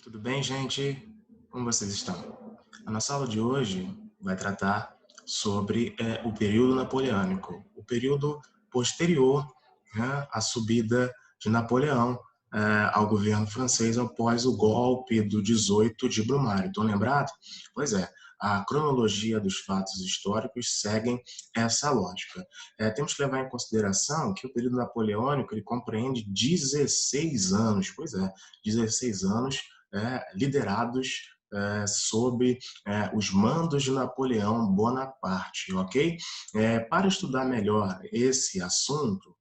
Tudo bem, gente? Como vocês estão? A nossa aula de hoje vai tratar sobre o período napoleônico, o período posterior, né, à subida de Napoleão ao governo francês após o golpe do 18 de Brumário. Estão lembrados? Pois é, a cronologia dos fatos históricos seguem essa lógica. Temos que levar em consideração que o período napoleônico ele compreende 16 anos, pois é, 16 anos liderados sob os mandos de Napoleão Bonaparte, ok? Para estudar melhor esse assunto,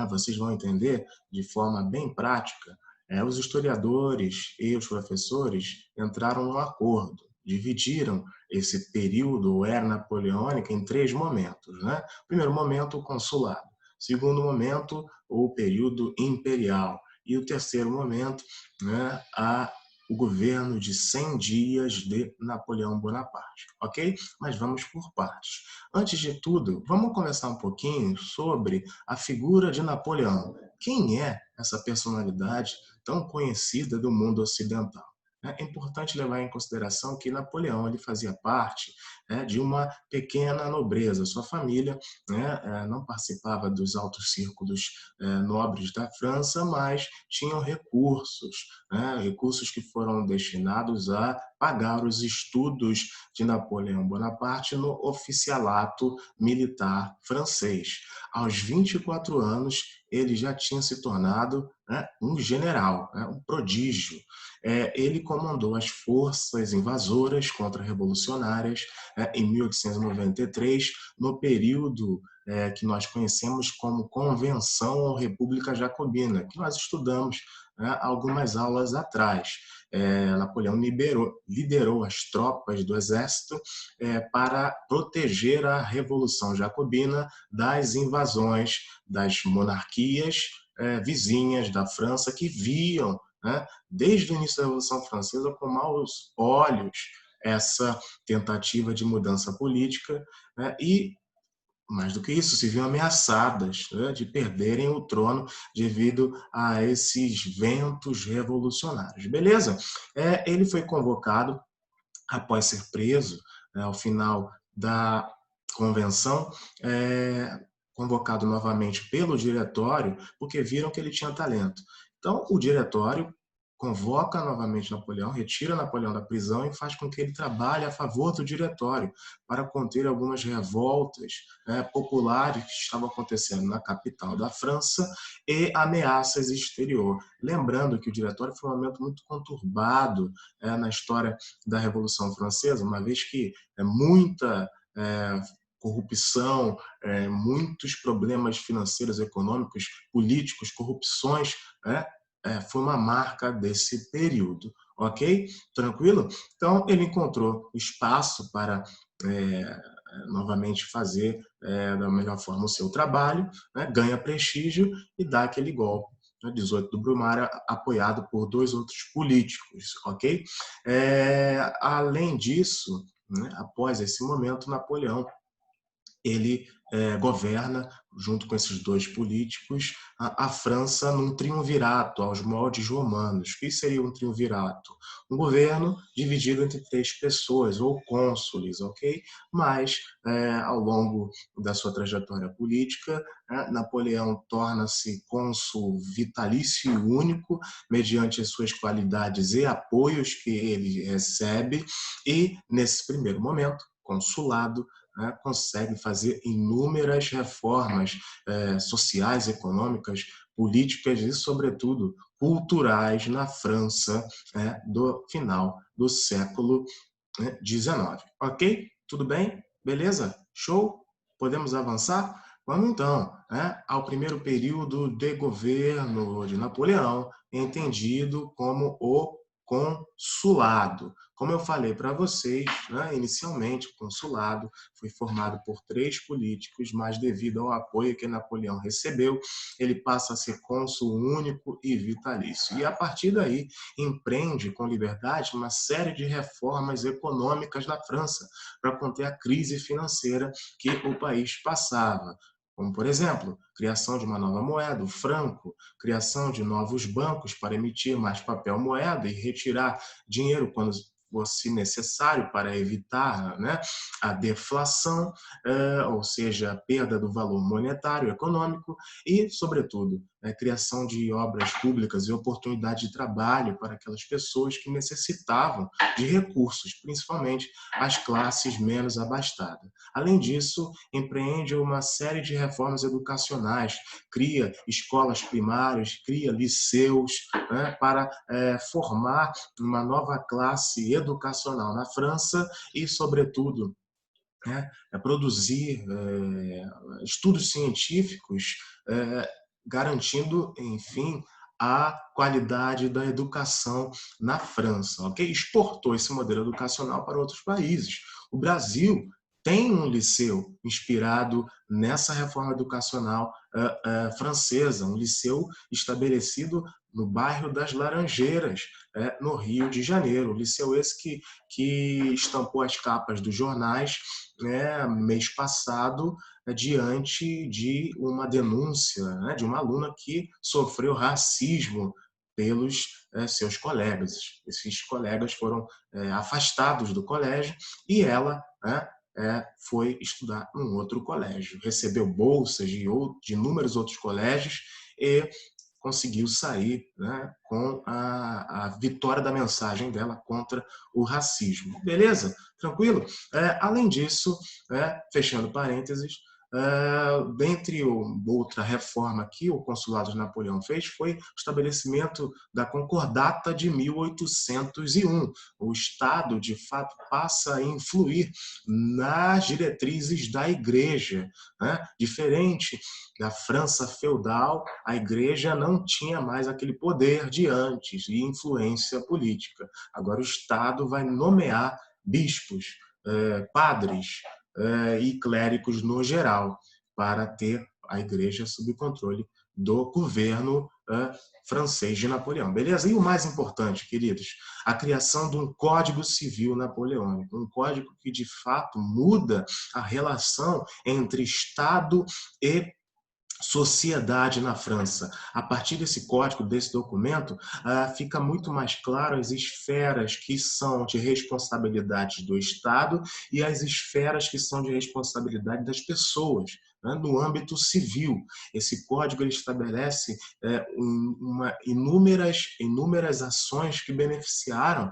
vocês vão entender de forma bem prática, os historiadores e os professores entraram num acordo, dividiram esse período era napoleônica em três momentos, né? Primeiro momento, o consulado. Segundo momento, o período imperial. E o terceiro momento, né, o governo de 100 dias de Napoleão Bonaparte, ok? Mas vamos por partes. Antes de tudo, vamos conversar um pouquinho sobre a figura de Napoleão. Quem é essa personalidade tão conhecida do mundo ocidental? É importante levar em consideração que Napoleão ele fazia parte de uma pequena nobreza. Sua família não participava dos altos círculos nobres da França, mas tinham recursos, recursos que foram destinados a pagar os estudos de Napoleão Bonaparte no oficialato militar francês. Aos 24 anos, ele já tinha se tornado um general, um prodígio. Ele comandou as forças invasoras contra-revolucionárias em 1893, no período que nós conhecemos como Convenção ou República Jacobina, que nós estudamos algumas aulas atrás. Napoleão liderou as tropas do exército para proteger a Revolução Jacobina das invasões das monarquias vizinhas da França que viam, desde o início da Revolução Francesa, com maus olhos essa tentativa de mudança política e mais do que isso, se viam ameaçadas de perderem o trono devido a esses ventos revolucionários. Beleza? Ele foi convocado após ser preso ao final da convenção, convocado novamente pelo diretório, porque viram que ele tinha talento. Então, o diretório convoca novamente Napoleão, retira Napoleão da prisão e faz com que ele trabalhe a favor do diretório para conter algumas revoltas populares que estavam acontecendo na capital da França e ameaças exterior. Lembrando que o diretório foi um momento muito conturbado na história da Revolução Francesa, uma vez que muita corrupção, muitos problemas financeiros, econômicos, políticos, corrupções, foi uma marca desse período, ok? Tranquilo? Então, ele encontrou espaço para novamente fazer da melhor forma o seu trabalho, ganha prestígio e dá aquele golpe. 18 do Brumário, apoiado por dois outros políticos, ok? Além disso, após esse momento, Napoleão ele governa, junto com esses dois políticos, a França num triunvirato, aos moldes romanos. O que seria um triunvirato? Um governo dividido entre três pessoas, ou cônsules, ok? Mas, ao longo da sua trajetória política, Napoleão torna-se cônsul vitalício e único, mediante as suas qualidades e apoios que ele recebe, e, nesse primeiro momento, consulado, consegue fazer inúmeras reformas sociais, econômicas, políticas e, sobretudo, culturais na França do final do século XIX. Ok? Tudo bem? Beleza? Show? Podemos avançar? Vamos então ao primeiro período de governo de Napoleão, entendido como o consulado. Como eu falei para vocês, inicialmente, o consulado foi formado por três políticos, mas devido ao apoio que Napoleão recebeu, ele passa a ser cônsul único e vitalício. E a partir daí, empreende com liberdade uma série de reformas econômicas na França para conter a crise financeira que o país passava. como, por exemplo, criação de uma nova moeda, o franco, criação de novos bancos para emitir mais papel moeda e retirar dinheiro quando fosse necessário para evitar, né, a deflação, ou seja, a perda do valor monetário econômico e, sobretudo, a criação de obras públicas e oportunidade de trabalho para aquelas pessoas que necessitavam de recursos, principalmente as classes menos abastadas. Além disso, empreende uma série de reformas educacionais, cria escolas primárias, cria liceus, né, para formar uma nova classe educacional na França e, sobretudo, né, produzir estudos científicos, garantindo, enfim, a qualidade da educação na França, ok? Exportou esse modelo educacional para outros países. O Brasil tem um liceu inspirado nessa reforma educacional francesa, um liceu estabelecido no bairro das Laranjeiras, no Rio de Janeiro. O liceu esse que estampou as capas dos jornais, mês passado, diante de uma denúncia, né, de uma aluna que sofreu racismo pelos seus colegas. Esses colegas foram afastados do colégio e ela, né, foi estudar num outro colégio. Recebeu bolsas de inúmeros outros colégios e conseguiu sair, né, com a vitória da mensagem dela contra o racismo. Beleza? Tranquilo? Além disso, fechando parênteses, dentre outra reforma que o consulado de Napoleão fez foi o estabelecimento da Concordata de 1801. O Estado, de fato, passa a influir nas diretrizes da Igreja, né? Diferente da França feudal, a Igreja não tinha mais aquele poder de antes e influência política. Agora o Estado vai nomear bispos, padres, e clérigos no geral, para ter a Igreja sob controle do governo francês de Napoleão. Beleza? E o mais importante, queridos, a criação de um Código Civil napoleônico, um código que, de fato, muda a relação entre Estado e sociedade na França. A partir desse código, desse documento, fica muito mais claro as esferas que são de responsabilidade do Estado e as esferas que são de responsabilidade das pessoas, né, no âmbito civil. Esse código ele estabelece inúmeras ações que beneficiaram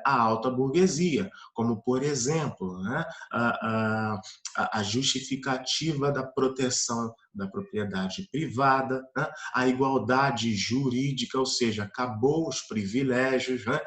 a alta burguesia, como, por exemplo, né, a justificativa da proteção da propriedade privada, né? A igualdade jurídica, ou seja, acabou os privilégios, né?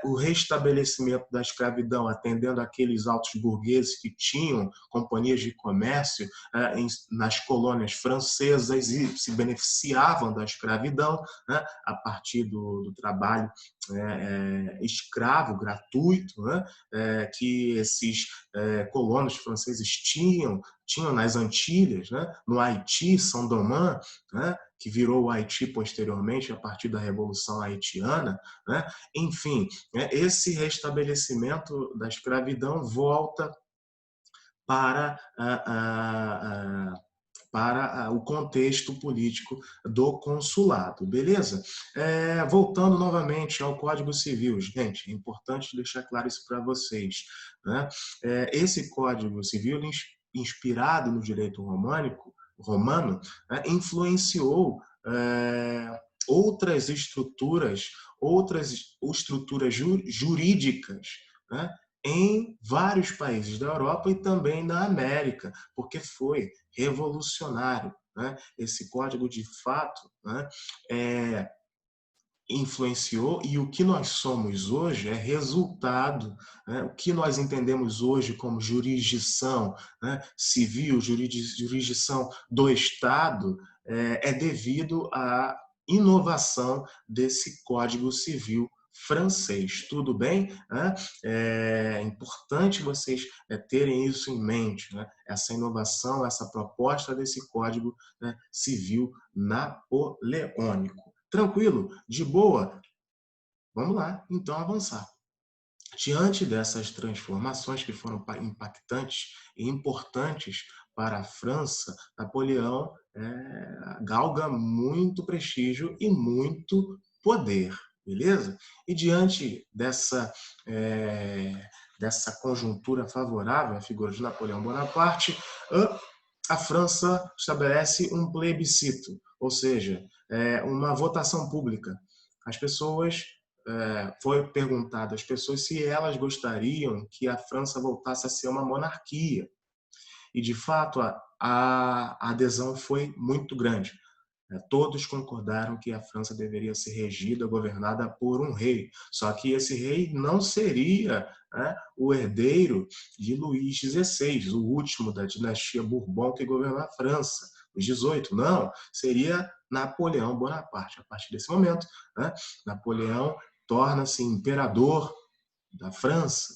O restabelecimento da escravidão, atendendo aqueles altos burgueses que tinham companhias de comércio nas colônias francesas e se beneficiavam da escravidão, né? A partir do trabalho escravo gratuito, né? Que esses colonos franceses tinham nas Antilhas, né? No Haiti, Saint-Domingue, né? Que virou o Haiti posteriormente a partir da Revolução Haitiana, né? Enfim, esse restabelecimento da escravidão volta para o contexto político do consulado, beleza? Voltando novamente ao Código Civil, gente, é importante deixar claro isso para vocês, né? Esse Código Civil, inspirado no direito romano, né, influenciou outras estruturas jurídicas, né, em vários países da Europa e também da América, porque foi revolucionário, né? Esse código, de fato, né, influenciou, e o que nós somos hoje é resultado, né? O que nós entendemos hoje como jurisdição, né, civil, jurisdição do Estado, devido à inovação desse Código Civil francês. Tudo bem? É importante vocês terem isso em mente, né? Essa inovação, essa proposta desse Código, né, Civil napoleônico. Tranquilo? De boa? Vamos lá, então, avançar. Diante dessas transformações que foram impactantes e importantes para a França, Napoleão galga muito prestígio e muito poder, beleza? E diante dessa conjuntura favorável à figura de Napoleão Bonaparte, a França estabelece um plebiscito, ou seja, uma votação pública. As pessoas foi perguntado às pessoas se elas gostariam que a França voltasse a ser uma monarquia. E, de fato, a adesão foi muito grande. Todos concordaram que a França deveria ser regida, governada por um rei. Só que esse rei não seria, né, o herdeiro de Luís XVI, o último da dinastia Bourbon que governou a França, Luís XVIII. Não, seria Napoleão Bonaparte. A partir desse momento, né, Napoleão torna-se imperador da França,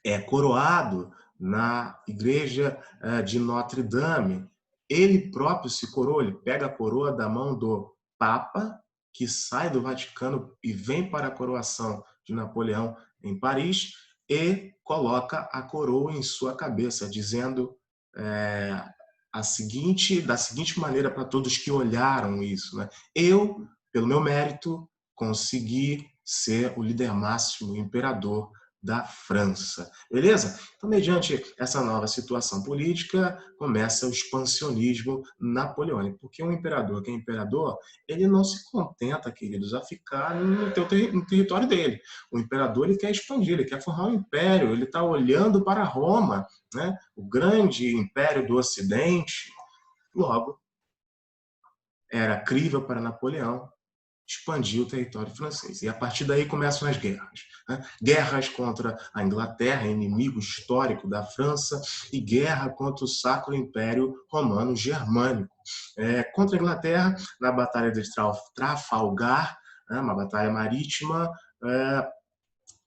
é coroado na igreja de Notre Dame. Ele próprio se coroa, ele pega a coroa da mão do Papa, que sai do Vaticano e vem para a coroação de Napoleão em Paris, e coloca a coroa em sua cabeça, dizendo da seguinte maneira para todos que olharam isso, né? Eu, pelo meu mérito, consegui ser o líder máximo, o imperador da França. Beleza? Então, mediante essa nova situação política, começa o expansionismo napoleônico. Porque um imperador que é imperador, ele não se contenta, queridos, a ficar no território dele. O imperador, ele quer expandir, ele quer formar um império, ele está olhando para Roma, né? O grande império do Ocidente. Logo, era crível para Napoleão expandir o território francês. E a partir daí começam as guerras. Né? Guerras contra a Inglaterra, inimigo histórico da França, e guerra contra o Sacro Império Romano Germânico. Contra a Inglaterra, na Batalha de Trafalgar, uma batalha marítima,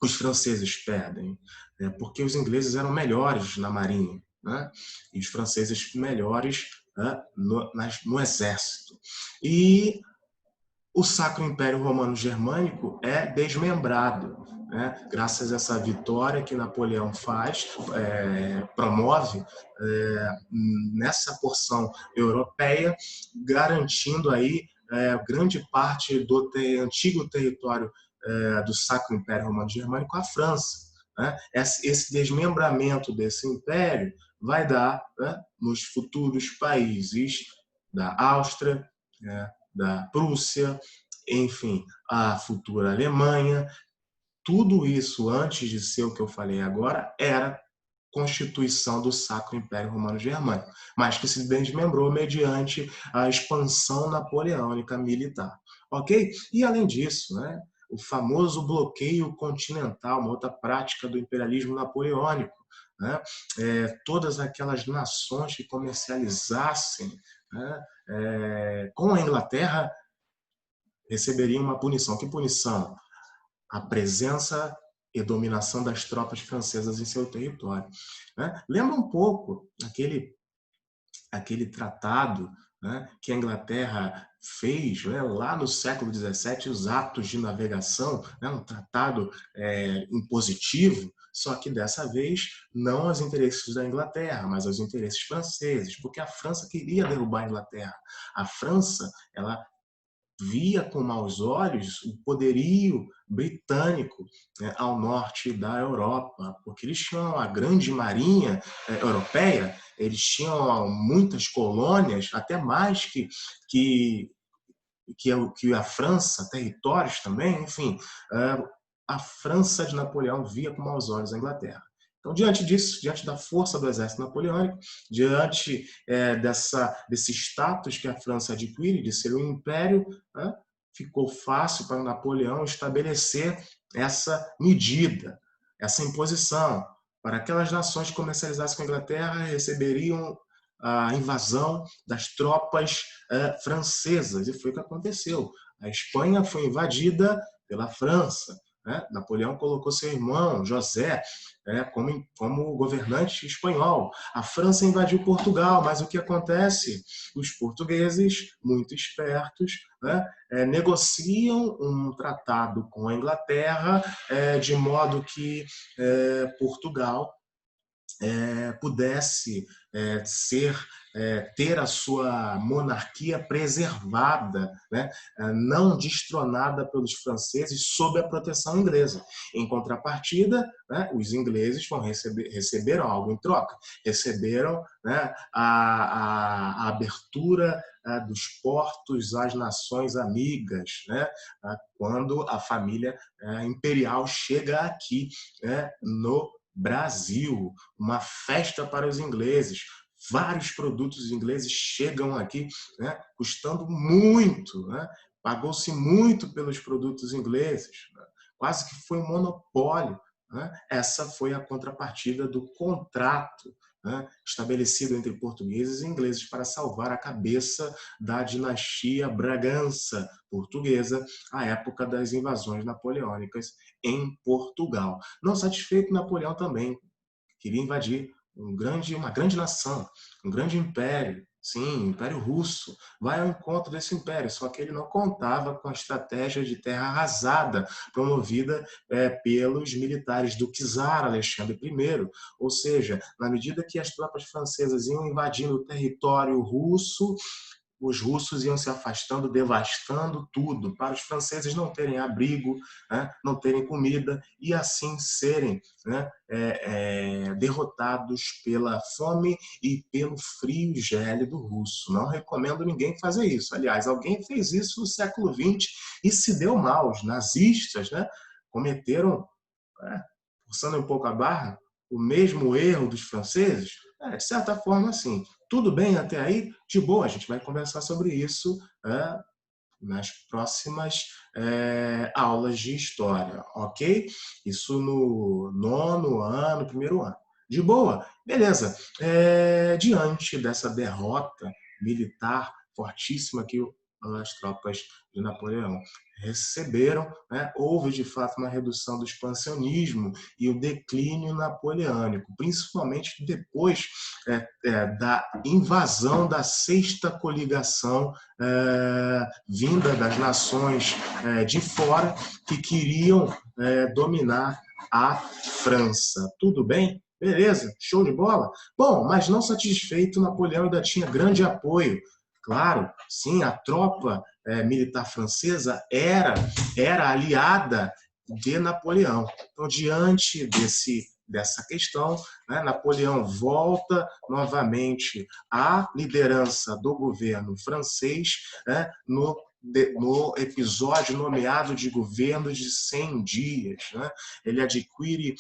os franceses perdem, porque os ingleses eram melhores na marinha, né? E os franceses melhores no exército. E o Sacro Império Romano Germânico é desmembrado, né? Graças a essa vitória que Napoleão promove nessa porção europeia, garantindo aí grande parte do antigo território do Sacro Império Romano Germânico à França. Né? Esse desmembramento desse império vai dar, né, nos futuros países da Áustria, da Prússia, enfim, a futura Alemanha. Tudo isso, antes de ser o que eu falei agora, era constituição do Sacro Império Romano Germânico, mas que se desmembrou mediante a expansão napoleônica militar. Ok? E, além disso, né, o famoso bloqueio continental, uma outra prática do imperialismo napoleônico, né? Todas aquelas nações que comercializassem, né, com a Inglaterra receberiam uma punição. Que punição? A presença e dominação das tropas francesas em seu território. Né? Lembra um pouco aquele tratado, né, que a Inglaterra fez, né, lá no século XVII, os atos de navegação, né, um tratado impositivo, só que dessa vez não aos interesses da Inglaterra, mas aos interesses franceses, porque a França queria derrubar a Inglaterra. A França, ela via com maus olhos o poderio britânico, né, ao norte da Europa, porque eles tinham a grande marinha europeia, eles tinham muitas colônias, até mais que a França, territórios também, enfim, a França de Napoleão via com maus olhos a Inglaterra. Então, diante disso, diante da força do exército napoleônico, diante desse status que a França adquire de ser um império, né, ficou fácil para Napoleão estabelecer essa medida, essa imposição. Para aquelas nações que comercializassem com a Inglaterra, receberiam a invasão das tropas francesas, e foi o que aconteceu. A Espanha foi invadida pela França. Né? Napoleão colocou seu irmão, José, como governante espanhol. A França invadiu Portugal, mas o que acontece? Os portugueses, muito espertos, né, negociam um tratado com a Inglaterra, de modo que Portugal pudesse ter a sua monarquia preservada, né? Não destronada pelos franceses sob a proteção inglesa. Em contrapartida, né, os ingleses receberam algo em troca, receberam, né, a abertura dos portos às nações amigas, né, quando a família imperial chega aqui, né, no Brasil, uma festa para os ingleses. Vários produtos ingleses chegam aqui, né, custando muito, né? Pagou-se muito pelos produtos ingleses, né? Quase que foi um monopólio, né? Essa foi a contrapartida do contrato, né, estabelecido entre portugueses e ingleses para salvar a cabeça da dinastia Bragança portuguesa à época das invasões napoleônicas em Portugal. Não satisfeito, Napoleão também queria invadir uma grande nação, um grande império, sim, o Império Russo, vai ao encontro desse império, só que ele não contava com a estratégia de terra arrasada promovida pelos militares do czar Alexandre I, ou seja, na medida que as tropas francesas iam invadindo o território russo, os russos iam se afastando, devastando tudo, para os franceses não terem abrigo, né, não terem comida e assim serem, né, derrotados pela fome e pelo frio gélido russo. Não recomendo ninguém fazer isso. Aliás, alguém fez isso no século XX e se deu mal. Os nazistas, né, cometeram, forçando um pouco a barra, o mesmo erro dos franceses? De certa forma, sim. Tudo bem até aí? De boa, a gente vai conversar sobre isso nas próximas aulas de história, ok? Isso no nono ano, primeiro ano. De boa? Beleza. Diante dessa derrota militar fortíssima que as tropas de Napoleão receberam, né, houve de fato uma redução do expansionismo e o declínio napoleônico, principalmente depois da invasão da sexta coligação vinda das nações de fora que queriam dominar a França. Tudo bem? Beleza, show de bola? Bom, mas não satisfeito, Napoleão ainda tinha grande apoio. Claro, sim, a tropa militar francesa era aliada de Napoleão. Então, diante dessa questão, né, Napoleão volta novamente à liderança do governo francês, né, no episódio nomeado de governo de 100 dias. Né? Ele adquire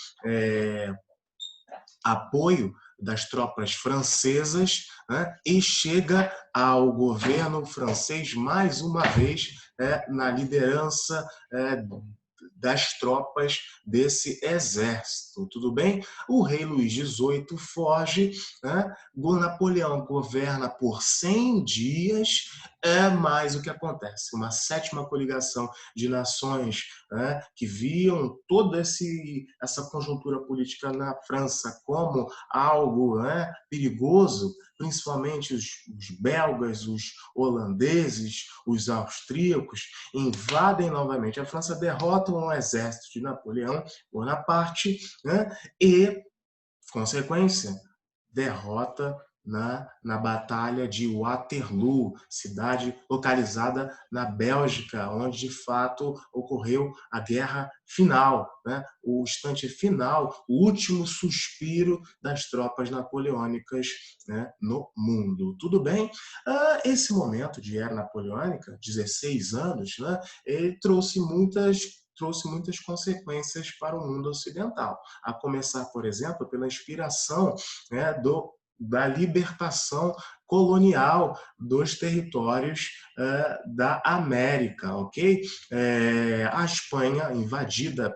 apoio das tropas francesas, né, e chega ao governo francês mais uma vez na liderança das tropas desse exército, tudo bem? O rei Luís XVIII foge, né? Napoleão governa por 100 dias, mas o que acontece? Uma sétima coligação de nações que viam toda essa conjuntura política na França como algo perigoso, principalmente os belgas, os holandeses, os austríacos, invadem novamente a França, derrotam o exército de Napoleão Bonaparte, né? E, consequência, derrota na Batalha de Waterloo, cidade localizada na Bélgica, onde de fato ocorreu a guerra final, né? O instante final, o último suspiro das tropas napoleônicas, né, no mundo. Tudo bem? Esse momento de era napoleônica, 16 anos, né, ele trouxe muitas consequências para o mundo ocidental, a começar, por exemplo, pela inspiração da libertação colonial dos territórios da América, ok? A Espanha, invadida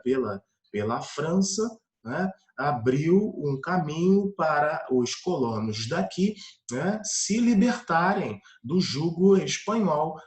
pela França, né, abriu um caminho para os colonos daqui, né, se libertarem do jugo espanhol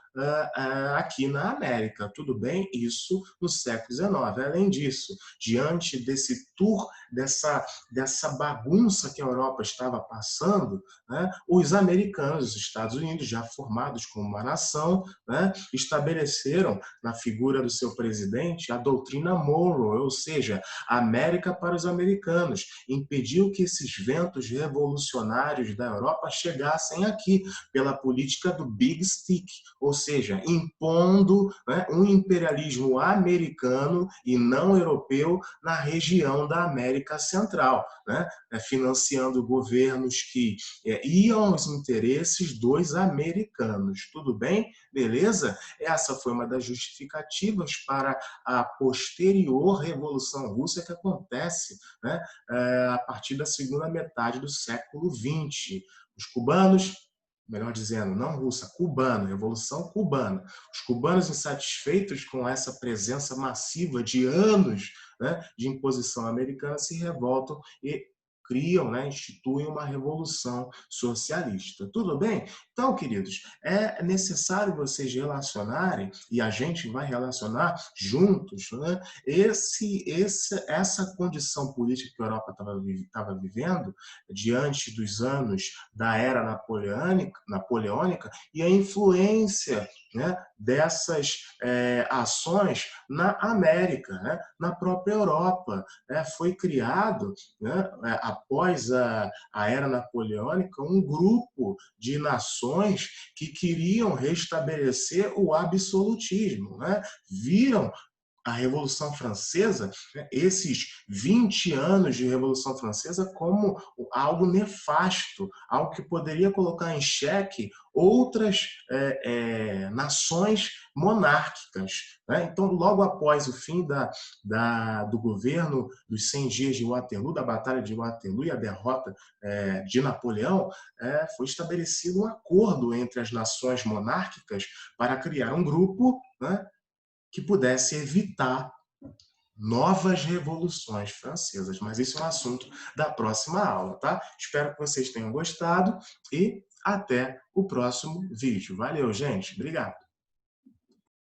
aqui na América. Tudo bem? Isso no século XIX. Além disso, diante desse tour, dessa bagunça que a Europa estava passando, né, os americanos, os Estados Unidos, já formados como uma nação, né, estabeleceram na figura do seu presidente a doutrina Monroe, ou seja, América para os americanos. americanos, impediu que esses ventos revolucionários da Europa chegassem aqui, pela política do Big Stick, ou seja, impondo, né, um imperialismo americano e não europeu na região da América Central, né, financiando governos que iam aos interesses dos americanos. Tudo bem? Beleza? Essa foi uma das justificativas para a posterior Revolução Russa que acontece, né, a partir da segunda metade do século XX. Os cubanos, melhor dizendo, não russa, cubana, Revolução Cubana. Os cubanos insatisfeitos com essa presença massiva de anos, né, de imposição americana se revoltam e criam, né, instituem uma revolução socialista. Tudo bem? Então, queridos, é necessário vocês relacionarem, e a gente vai relacionar juntos, né, essa condição política que a Europa estava vivendo diante dos anos da era napoleônica e a influência, né, dessas ações na América, né, na própria Europa. Foi criado, né, após a era napoleônica, um grupo de nações que queriam restabelecer o absolutismo, né? Viram a Revolução Francesa, esses 20 anos de Revolução Francesa, como algo nefasto, algo que poderia colocar em xeque outras nações monárquicas, né? Então, logo após o fim do governo dos 100 dias de Waterloo, da Batalha de Waterloo e a derrota de Napoleão, foi estabelecido um acordo entre as nações monárquicas para criar um grupo, né, que pudesse evitar novas revoluções francesas. Mas isso é um assunto da próxima aula, tá? Espero que vocês tenham gostado e até o próximo vídeo. Valeu, gente. Obrigado.